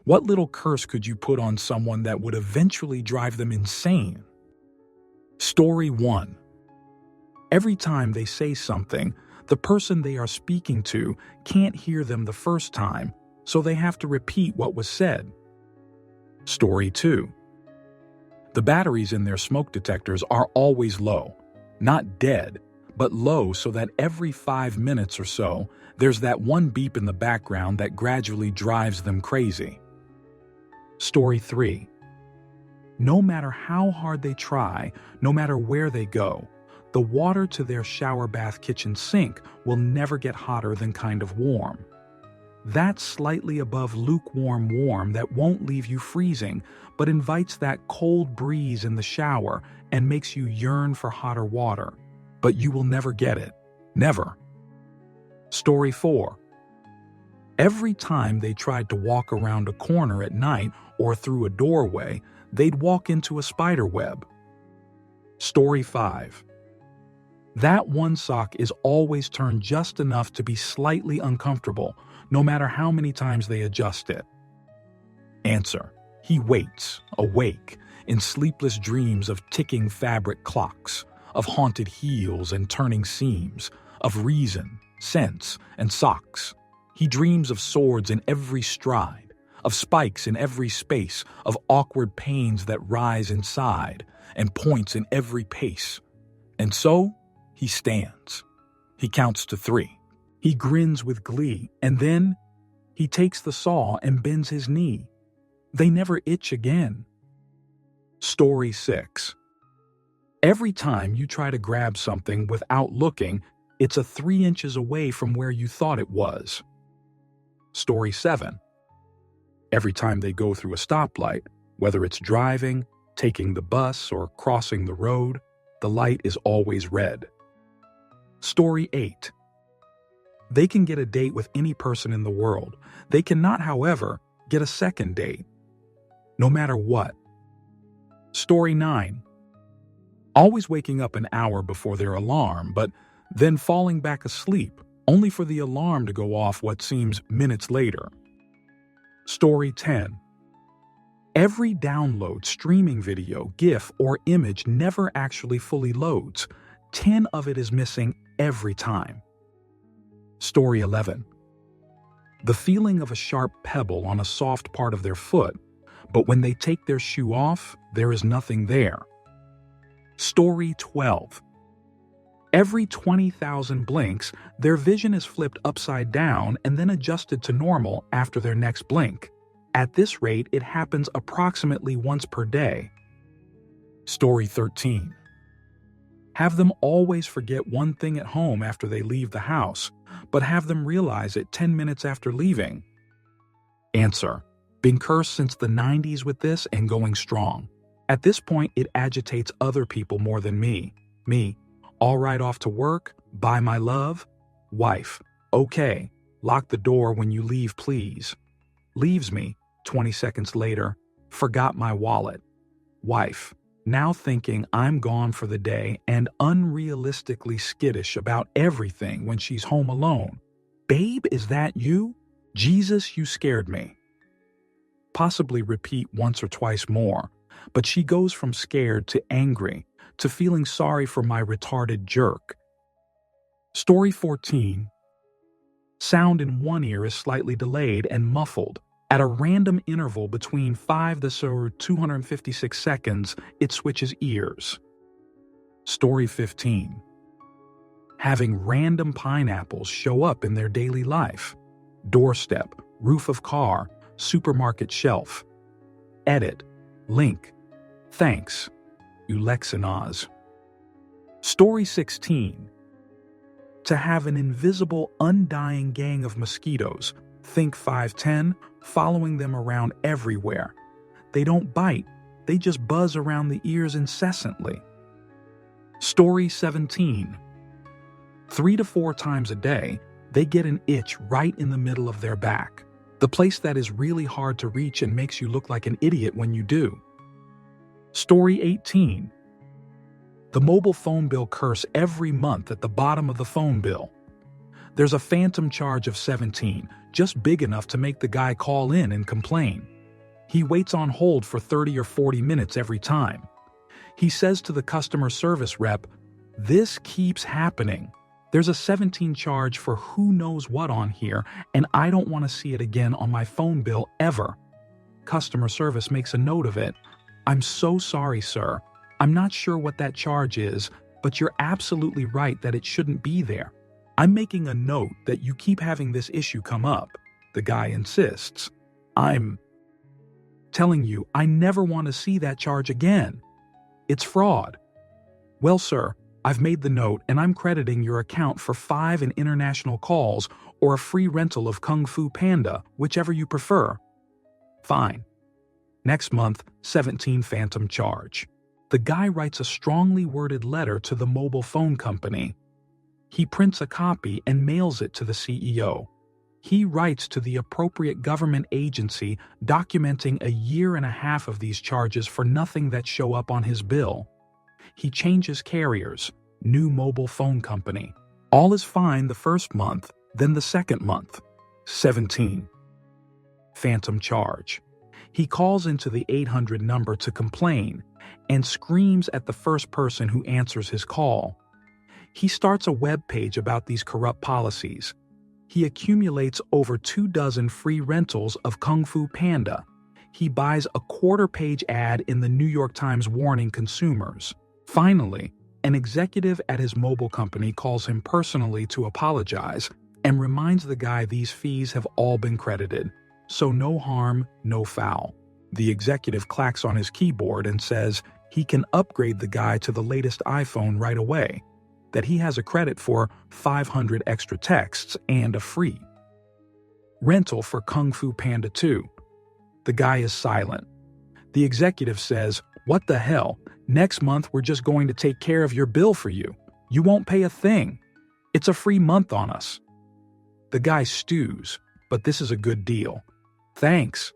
What little curse could you put on someone that would eventually drive them insane? Story 1. Every time they say something, the person they are speaking to can't hear them the first time, so they have to repeat what was said. Story 2. The batteries in their smoke detectors are always low, not dead, but low so that every 5 minutes or so, there's that one beep in the background that gradually drives them crazy. Story 3. No matter how hard they try, no matter where they go, the water to their shower bath kitchen sink will never get hotter than kind of warm. That's slightly above lukewarm warm that won't leave you freezing, but invites that cold breeze in the shower and makes you yearn for hotter water. But you will never get it. Never. Story 4. Every time they tried to walk around a corner at night or through a doorway, they'd walk into a spider web. Story 5. That one sock is always turned just enough to be slightly uncomfortable, no matter how many times they adjust it. Answer. He waits, awake, in sleepless dreams of ticking fabric clocks, of haunted heels and turning seams, of reason, sense, and socks. He dreams of swords in every stride, of spikes in every space, of awkward pains that rise inside, and points in every pace. And so, he stands. He counts to 3. He grins with glee, and then he takes the saw and bends his knee. They never itch again. Story 6. Every time you try to grab something without looking, it's 3 inches away from where you thought it was. Story 7. Every time they go through a stoplight, whether it's driving, taking the bus, or crossing the road, the light is always red. Story 8. They can get a date with any person in the world. They cannot, however, get a second date. No matter what. Story 9. Always waking up an hour before their alarm, but then falling back asleep, only for the alarm to go off what seems minutes later. Story 10. Every download, streaming video, GIF, or image never actually fully loads. 10 of it is missing every time. Story 11. The feeling of a sharp pebble on a soft part of their foot, but when they take their shoe off, there is nothing there. Story 12. Every 20,000 blinks, their vision is flipped upside down and then adjusted to normal after their next blink. At this rate, it happens approximately once per day. Story 13. Have them always forget one thing at home after they leave the house, but have them realize it 10 minutes after leaving. Answer. Been cursed since the 90s with this and going strong. At this point, it agitates other people more than me. Me. All right, off to work. Bye, my love. Wife. Okay. Lock the door when you leave, please. Leaves me, 20 seconds later. Forgot my wallet. Wife. Now thinking I'm gone for the day and unrealistically skittish about everything when she's home alone. Babe, is that you? Jesus, you scared me. Possibly repeat once or twice more, but she goes from scared to angry to feeling sorry for my retarded jerk. Story 14. Sound in one ear is slightly delayed and muffled. At a random interval between 5 to 256 seconds, it switches ears. Story 15. Having random pineapples show up in their daily life. Doorstep, roof of car, supermarket shelf. Edit, link, thanks, Ulexinoz. Story 16. To have an invisible, undying gang of mosquitoes, think 5'10", following them around everywhere. They don't bite, they just buzz around the ears incessantly. Story 17. 3 to 4 times a day, they get an itch right in the middle of their back, the place that is really hard to reach and makes you look like an idiot when you do. Story 18. The mobile phone bill curse every month at the bottom of the phone bill. There's a phantom charge of $17, just big enough to make the guy call in and complain. He waits on hold for 30 or 40 minutes every time. He says to the customer service rep, "This keeps happening. There's a 17 charge for who knows what on here, and I don't want to see it again on my phone bill ever." Customer service makes a note of it. "I'm so sorry, sir. I'm not sure what that charge is, but you're absolutely right that it shouldn't be there. I'm making a note that you keep having this issue come up." The guy insists. "I'm telling you, I never want to see that charge again. It's fraud." "Well, sir, I've made the note and I'm crediting your account for 5 international calls or a free rental of Kung Fu Panda, whichever you prefer." "Fine." Next month, 17 phantom charge. The guy writes a strongly worded letter to the mobile phone company. He prints a copy and mails it to the CEO. He writes to the appropriate government agency documenting a year and a half of these charges for nothing that show up on his bill. He changes carriers, new mobile phone company. All is fine the first month, then the second month. 17. Phantom charge. He calls into the 800 number to complain and screams at the first person who answers his call. He starts a web page about these corrupt policies. He accumulates over 24 free rentals of Kung Fu Panda. He buys a quarter-page ad in the New York Times warning consumers. Finally, an executive at his mobile company calls him personally to apologize and reminds the guy these fees have all been credited. So no harm, no foul. The executive clacks on his keyboard and says he can upgrade the guy to the latest iPhone right away, that he has a credit for 500 extra texts and a free rental for Kung Fu Panda 2. The guy is silent. The executive says, "What the hell? Next month we're just going to take care of your bill for you. You won't pay a thing. It's a free month on us." The guy stews, but this is a good deal. "Thanks."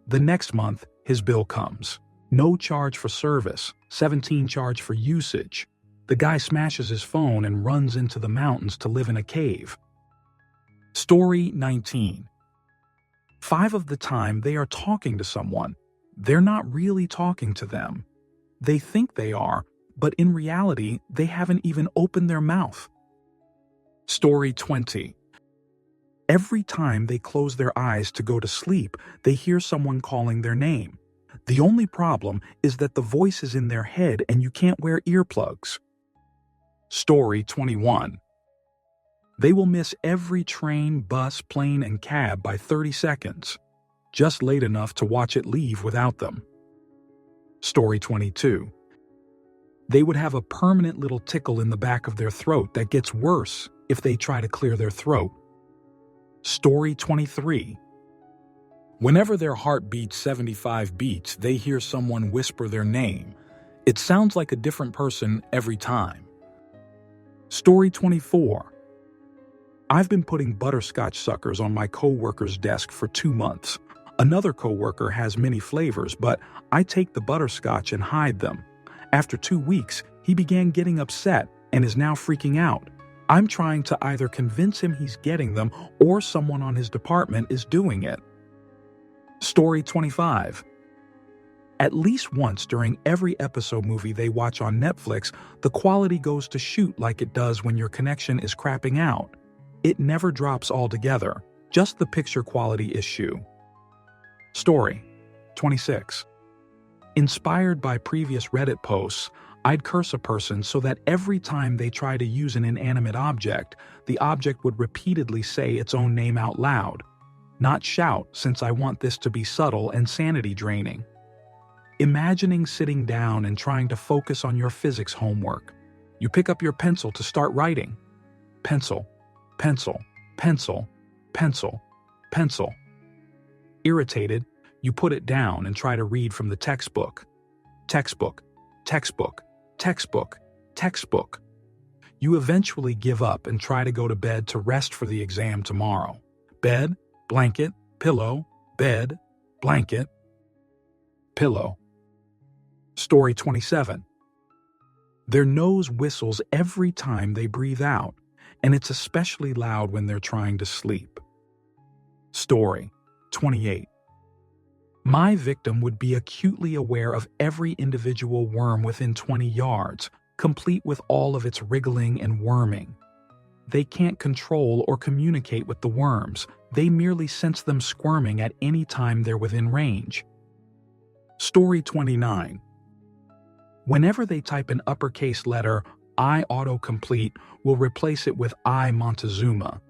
The next month, his bill comes. No charge for service, 17 charge for usage. The guy smashes his phone and runs into the mountains to live in a cave. Story 19. 5 of the time they are talking to someone. They're not really talking to them. They think they are, but in reality, they haven't even opened their mouth. Story 20. Every time they close their eyes to go to sleep, they hear someone calling their name. The only problem is that the voice is in their head and you can't wear earplugs. Story 21. They will miss every train, bus, plane, and cab by 30 seconds, just late enough to watch it leave without them. Story 22. They would have a permanent little tickle in the back of their throat that gets worse if they try to clear their throat. Story 23. Whenever their heart beats 75 beats, they hear someone whisper their name. It sounds like a different person every time. Story 24. I've been putting butterscotch suckers on my coworker's desk for 2 months. Another coworker has many flavors, but I take the butterscotch and hide them. After 2 weeks, he began getting upset and is now freaking out. I'm trying to either convince him he's getting them or someone on his department is doing it. Story 25. At least once during every episode movie they watch on Netflix, the quality goes to shoot like it does when your connection is crapping out. It never drops altogether, just the picture quality issue. Story 26. Inspired by previous Reddit posts, I'd curse a person so that every time they try to use an inanimate object, the object would repeatedly say its own name out loud. Not shout, since I want this to be subtle and sanity draining. Imagining sitting down and trying to focus on your physics homework. You pick up your pencil to start writing. Pencil, pencil, pencil, pencil, pencil. Irritated, you put it down and try to read from the textbook. Textbook, textbook, textbook, textbook. You eventually give up and try to go to bed to rest for the exam tomorrow. Bed, blanket, pillow, bed, blanket, pillow. Story 27. Their nose whistles every time they breathe out, and it's especially loud when they're trying to sleep. Story 28. My victim would be acutely aware of every individual worm within 20 yards, complete with all of its wriggling and worming. They can't control or communicate with the worms. They merely sense them squirming at any time they're within range. Story 29. Whenever they type an uppercase letter, I autocomplete will replace it with I Montezuma.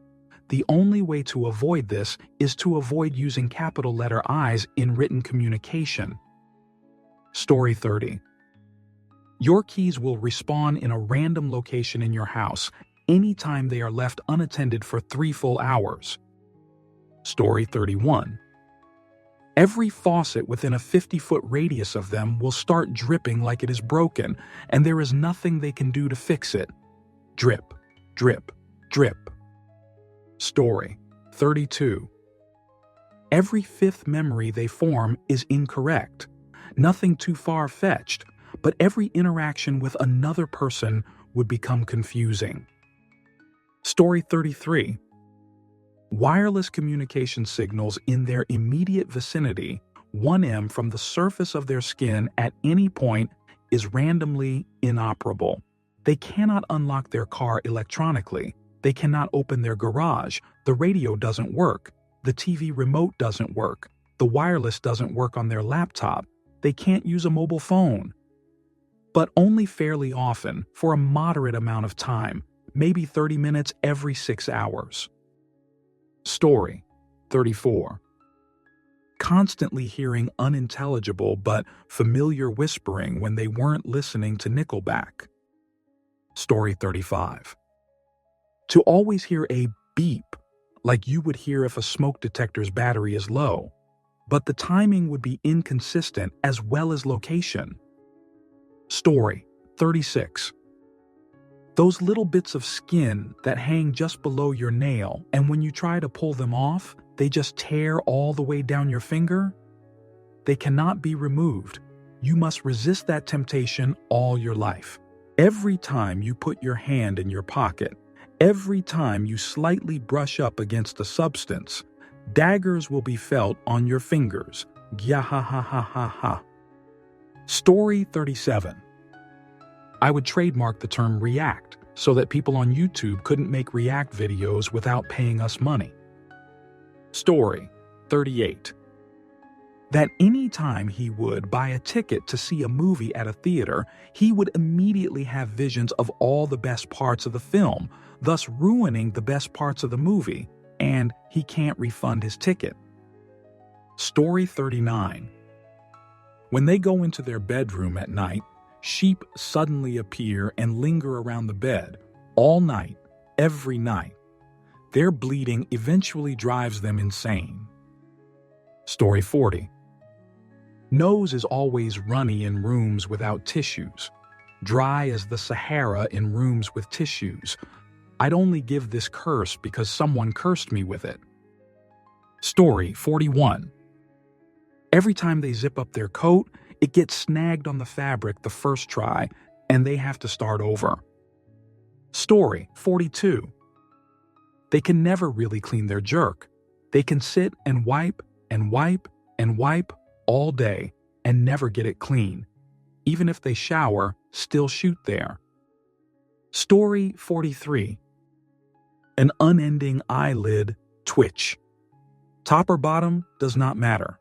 The only way to avoid this is to avoid using capital letter I's in written communication. Story 30. Your keys will respawn in a random location in your house anytime they are left unattended for 3 full hours. Story 31. Every faucet within a 50-foot radius of them will start dripping like it is broken, and there is nothing they can do to fix it. Drip, drip, drip. Story 32. Every 5th memory they form is incorrect. Nothing too far-fetched, but every interaction with another person would become confusing. Story 33. Wireless communication signals in their immediate vicinity, 1 m from the surface of their skin at any point, is randomly inoperable. They cannot unlock their car electronically. They cannot open their garage. The radio doesn't work. The TV remote doesn't work. The wireless doesn't work on their laptop. They can't use a mobile phone. But only fairly often, for a moderate amount of time, maybe 30 minutes every 6 hours. Story 34. Constantly hearing unintelligible but familiar whispering when they weren't listening to Nickelback. Story 35. To always hear a beep, like you would hear if a smoke detector's battery is low, but the timing would be inconsistent as well as location. Story 36. Those little bits of skin that hang just below your nail, and when you try to pull them off, they just tear all the way down your finger? They cannot be removed. You must resist that temptation all your life. Every time you put your hand in your pocket, every time you slightly brush up against a substance, daggers will be felt on your fingers. Gyahahahaha. Story 37. I would trademark the term react so that people on YouTube couldn't make react videos without paying us money. Story 38. That any time he would buy a ticket to see a movie at a theater, he would immediately have visions of all the best parts of the film, thus ruining the best parts of the movie, and he can't refund his ticket. Story 39. When they go into their bedroom at night, sheep suddenly appear and linger around the bed all night, every night. Their bleeding eventually drives them insane. Story 40. Nose is always runny in rooms without tissues, dry as the Sahara in rooms with tissues. I'd only give this curse because someone cursed me with it. Story 41. Every time they zip up their coat, it gets snagged on the fabric the first try, and they have to start over. Story 42. They can never really clean their jerk. They can sit and wipe and wipe and wipe all day and never get it clean. Even if they shower, still shoot there. Story 43. An unending eyelid twitch. Top or bottom does not matter.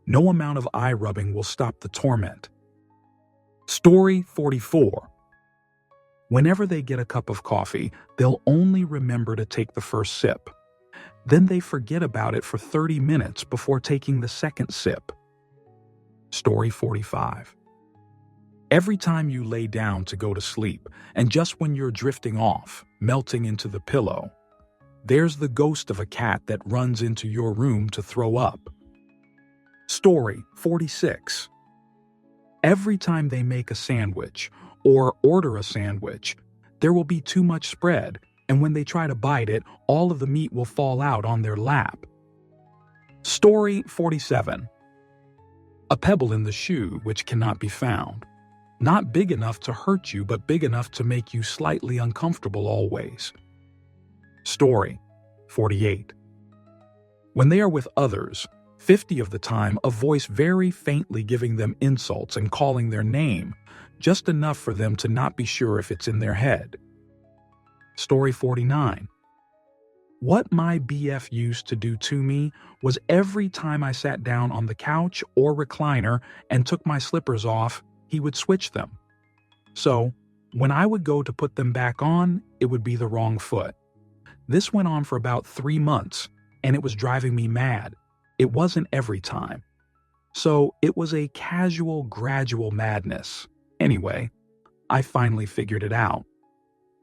No amount of eye rubbing will stop the torment. Story 44. Whenever they get a cup of coffee, they'll only remember to take the first sip. Then they forget about it for 30 minutes before taking the second sip. Story 45. Every time you lay down to go to sleep, and just when you're drifting off, melting into the pillow, there's the ghost of a cat that runs into your room to throw up. Story 46. Every time they make a sandwich or order a sandwich, there will be too much spread, and when they try to bite it, all of the meat will fall out on their lap. Story 47. A pebble in the shoe which cannot be found. Not big enough to hurt you, but big enough to make you slightly uncomfortable always. Story 48. When they are with others, 50 of the time, a voice very faintly giving them insults and calling their name, just enough for them to not be sure if it's in their head. Story 49. What my BF used to do to me was every time I sat down on the couch or recliner and took my slippers off, he would switch them. So, when I would go to put them back on, it would be the wrong foot. This went on for about 3 months, and it was driving me mad. It wasn't every time. So, it was a casual, gradual madness. Anyway, I finally figured it out.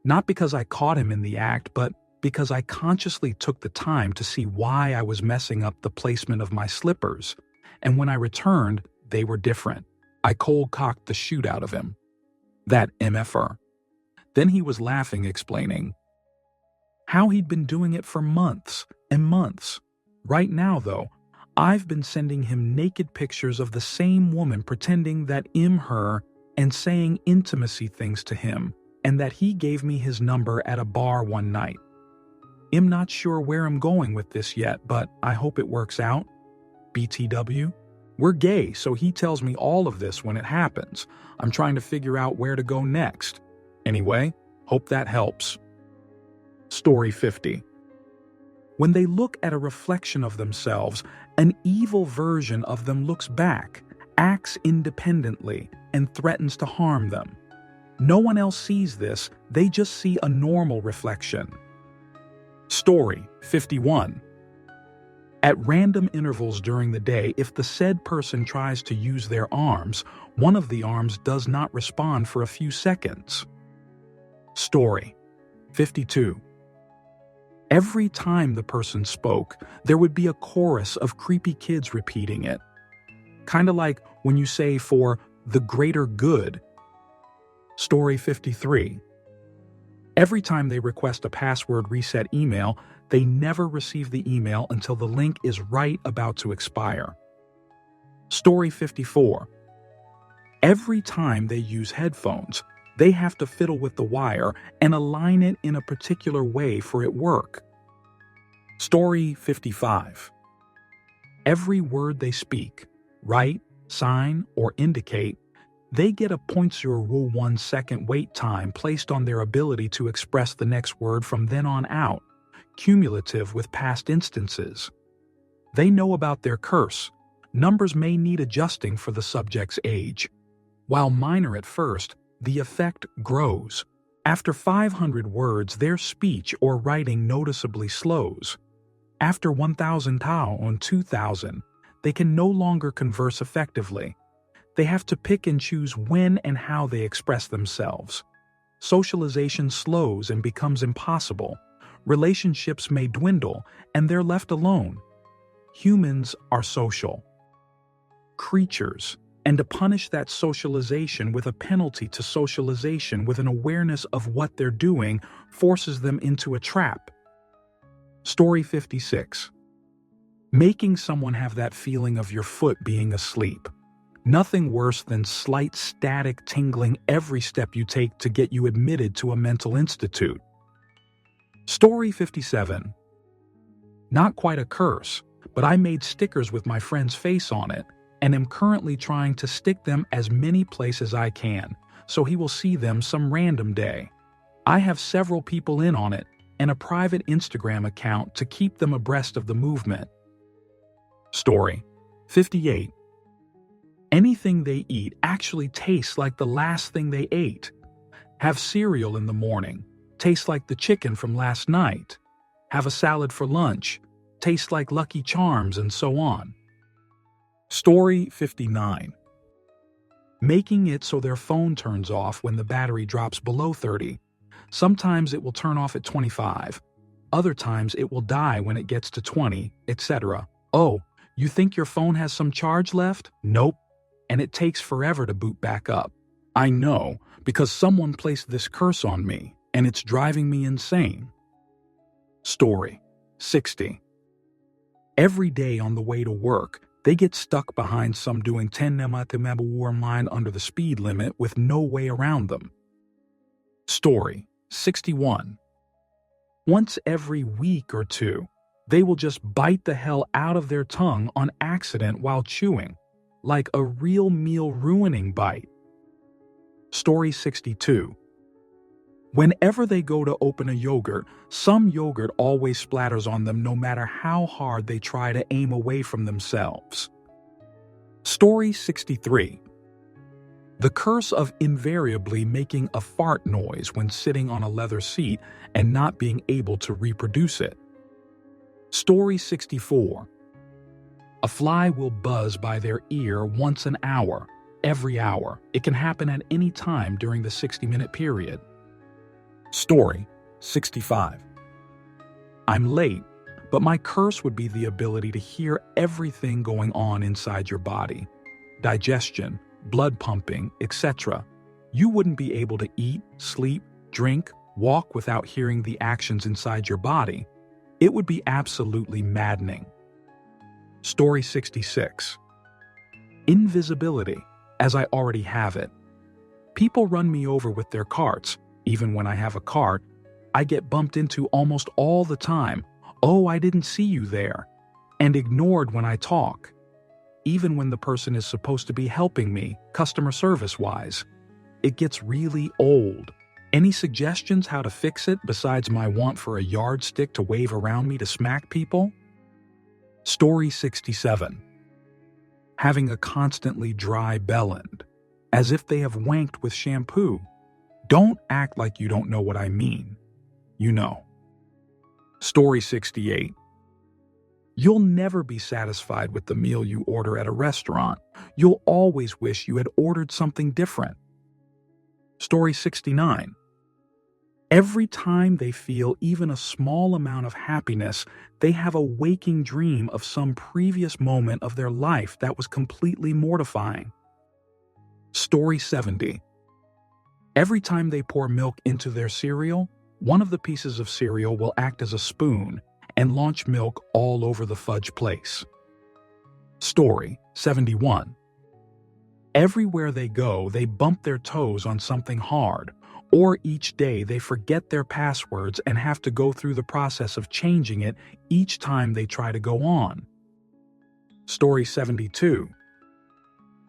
Not because I caught him in the act, but because I consciously took the time to see why I was messing up the placement of my slippers, and when I returned, they were different. I cold-cocked the shoot out of him. That MFR. Then he was laughing, explaining how he'd been doing it for months and months. Right now, though, I've been sending him naked pictures of the same woman pretending that I'm her and saying intimacy things to him, and that he gave me his number at a bar one night. I'm not sure where I'm going with this yet, but I hope it works out. BTW. We're gay, so he tells me all of this when it happens. I'm trying to figure out where to go next. Anyway, hope that helps. Story 50. When they look at a reflection of themselves, an evil version of them looks back, acts independently, and threatens to harm them. No one else sees this, they just see a normal reflection. Story 51. At random intervals during the day, if the said person tries to use their arms, one of the arms does not respond for a few seconds. Story 52. Every time the person spoke, there would be a chorus of creepy kids repeating it. Kinda like when you say for the greater good. Story 53. Every time they request a password reset email, they never receive the email until the link is right about to expire. Story 54. Every time they use headphones, they have to fiddle with the wire and align it in a particular way for it work. Story 55. Every word they speak, write, sign, or indicate, they get a 0.01 second wait time placed on their ability to express the next word from then on out, cumulative with past instances. They know about their curse. Numbers may need adjusting for the subject's age. While minor at first, the effect grows. After 500 words, their speech or writing noticeably slows. After 1,000 tau on 2,000, they can no longer converse effectively. They have to pick and choose when and how they express themselves. Socialization slows and becomes impossible. Relationships may dwindle, and they're left alone. Humans are social creatures, and to punish that socialization with a penalty to socialization with an awareness of what they're doing forces them into a trap. Story 56. Making someone have that feeling of your foot being asleep. Nothing worse than slight static tingling every step you take to get you admitted to a mental institute. Story 57. Not quite a curse, but I made stickers with my friend's face on it, and am currently trying to stick them as many places I can, so he will see them some random day. I have several people in on it, and a private Instagram account to keep them abreast of the movement. Story 58. Anything they eat actually tastes like the last thing they ate. Have cereal in the morning, tastes like the chicken from last night. Have a salad for lunch, tastes like Lucky Charms, and so on. Story 59. Making it so their phone turns off when the battery drops below 30. Sometimes it will turn off at 25. Other times it will die when it gets to 20, etc. Oh, you think your phone has some charge left? Nope. And it takes forever to boot back up. I know, because someone placed this curse on me, and it's driving me insane. Story 60. Every day on the way to work, they get stuck behind some doing 10 km/h line under the speed limit with no way around them. Story 61. Once every week or two, They will just bite the hell out of their tongue on accident while chewing, like a real meal-ruining bite. Story 62. Whenever they go to open a yogurt, some yogurt always splatters on them no matter how hard they try to aim away from themselves. Story 63. The curse of invariably making a fart noise when sitting on a leather seat and not being able to reproduce it. Story 64. A fly will buzz by their ear once an hour, every hour. It can happen at any time during the 60-minute period. Story 65. I'm late, but my curse would be the ability to hear everything going on inside your body. Digestion, blood pumping, etc. You wouldn't be able to eat, sleep, drink, walk without hearing the actions inside your body. It would be absolutely maddening. Story 66. Invisibility, as I already have it. People run me over with their carts. Even when I have a cart, I get bumped into almost all the time. Oh, I didn't see you there. And ignored when I talk. Even when the person is supposed to be helping me, customer service-wise. It gets really old. Any suggestions how to fix it besides my want for a yardstick to wave around me to smack people? Story 67. Having a constantly dry bellend, as if they have wanked with shampoo. Don't act like you don't know what I mean. You know. Story 68. You'll never be satisfied with the meal you order at a restaurant. You'll always wish you had ordered something different. Story 69. Every time they feel even a small amount of happiness, they have a waking dream of some previous moment of their life that was completely mortifying. Story 70. Every time they pour milk into their cereal, one of the pieces of cereal will act as a spoon and launch milk all over the fudge place. Story 71. Everywhere they go, they bump their toes on something hard, or each day they forget their passwords and have to go through the process of changing it each time they try to go on. Story 72.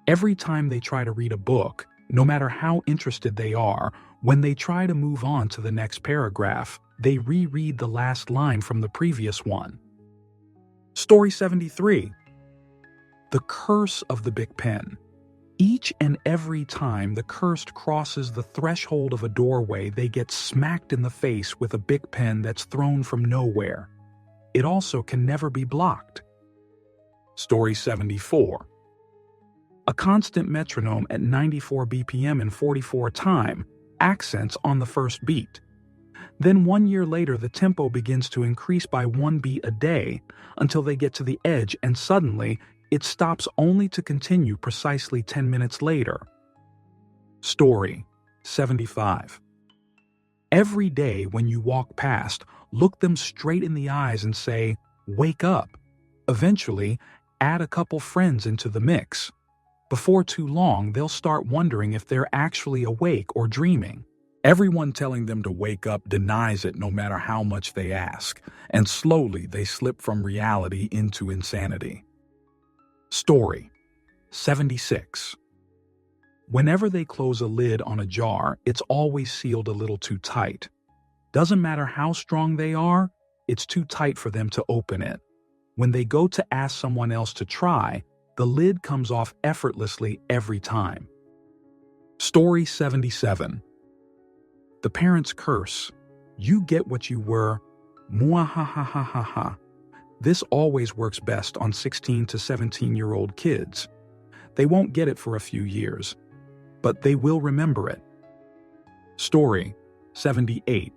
Every time they try to read a book, no matter how interested they are, when they try to move on to the next paragraph, they reread the last line from the previous one. Story 73. The curse of the Bic pen. Each and every time the cursed crosses the threshold of a doorway, they get smacked in the face with a Bic pen that's thrown from nowhere. It also can never be blocked. Story 74. A constant metronome at 94 BPM in 44 time, accents on the first beat. Then 1 year later, the tempo begins to increase by 1 beat a day until they get to the edge, and suddenly it stops only to continue precisely 10 minutes later. Story 75. Every day when you walk past, look them straight in the eyes and say, "Wake up." Eventually, add a couple friends into the mix. Before too long, they'll start wondering if they're actually awake or dreaming. Everyone telling them to wake up denies it no matter how much they ask, and slowly they slip from reality into insanity. Story 76. Whenever they close a lid on a jar, it's always sealed a little too tight. Doesn't matter how strong they are, it's too tight for them to open it. When they go to ask someone else to try, the lid comes off effortlessly every time. Story 77. The parent's curse. You get what you were. Mwahahahaha. This always works best on 16 to 17-year-old kids. They won't get it for a few years, but they will remember it. Story 78.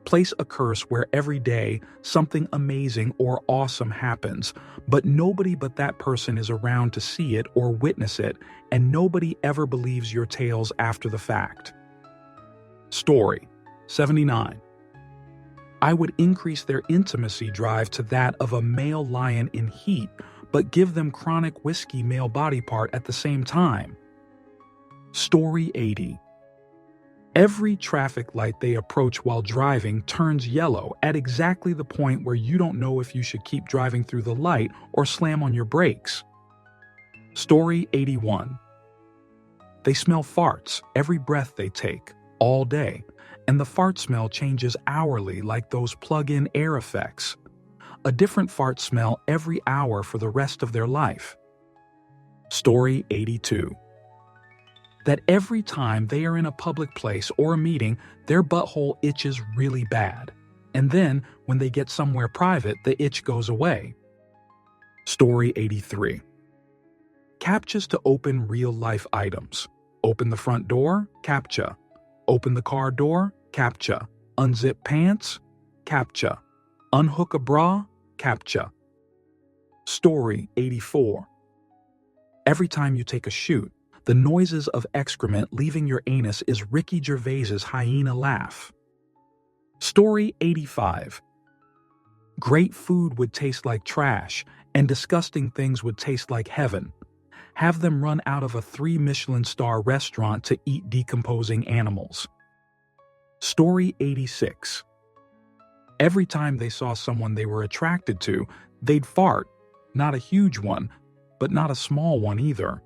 Place a curse where every day something amazing or awesome happens, but nobody but that person is around to see it or witness it, and nobody ever believes your tales after the fact. Story 79. I would increase their intimacy drive to that of a male lion in heat, but give them chronic whiskey male body part at the same time. Story 80. Every traffic light they approach while driving turns yellow at exactly the point where you don't know if you should keep driving through the light or slam on your brakes. Story 81. They smell farts every breath they take, all day, and the fart smell changes hourly like those plug-in air effects. A different fart smell every hour for the rest of their life. Story 82. That every time they are in a public place or a meeting, their butthole itches really bad. And then, when they get somewhere private, the itch goes away. Story 83. CAPTCHAs to open real-life items. Open the front door, CAPTCHA. Open the car door, CAPTCHA. Unzip pants, CAPTCHA. Unhook a bra, CAPTCHA. Story 84. Every time you take a shoot, the noises of excrement leaving your anus is Ricky Gervais's hyena laugh. Story 85. Great food would taste like trash, and disgusting things would taste like heaven. Have them run out of a 3 Michelin star restaurant to eat decomposing animals. Story 86. Every time they saw someone they were attracted to, they'd fart. Not a huge one, but not a small one either.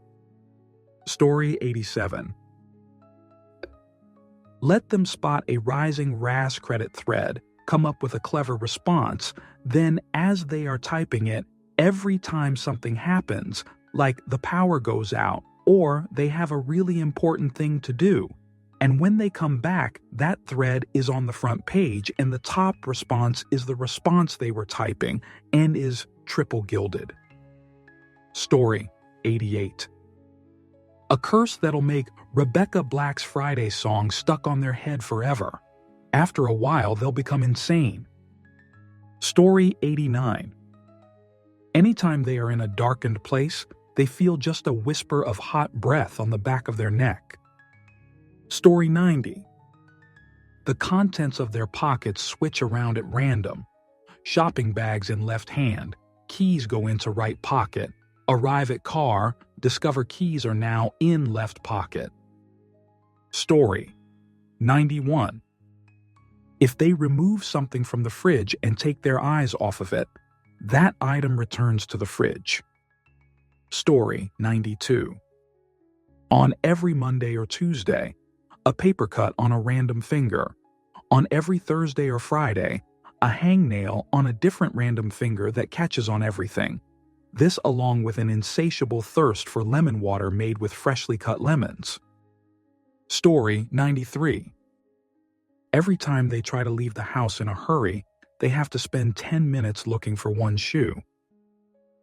Story 87. Let them spot a rising RAS credit thread, come up with a clever response, then as they are typing it, every time something happens, like the power goes out, or they have a really important thing to do, and when they come back, that thread is on the front page and the top response is the response they were typing and is triple gilded. Story 88. A curse that'll make Rebecca Black's Friday song stuck on their head forever. After a while, they'll become insane. Story 89. Anytime they are in a darkened place, they feel just a whisper of hot breath on the back of their neck. Story 90. The contents of their pockets switch around at random. Shopping bags in left hand, keys go into right pocket. Arrive at car, discover keys are now in left pocket. Story 91. If they remove something from the fridge and take their eyes off of it, that item returns to the fridge. Story 92. On every Monday or Tuesday, a paper cut on a random finger. On every Thursday or Friday, a hangnail on a different random finger that catches on everything. This along with an insatiable thirst for lemon water made with freshly cut lemons. Story 93. Every time they try to leave the house in a hurry, they have to spend 10 minutes looking for one shoe.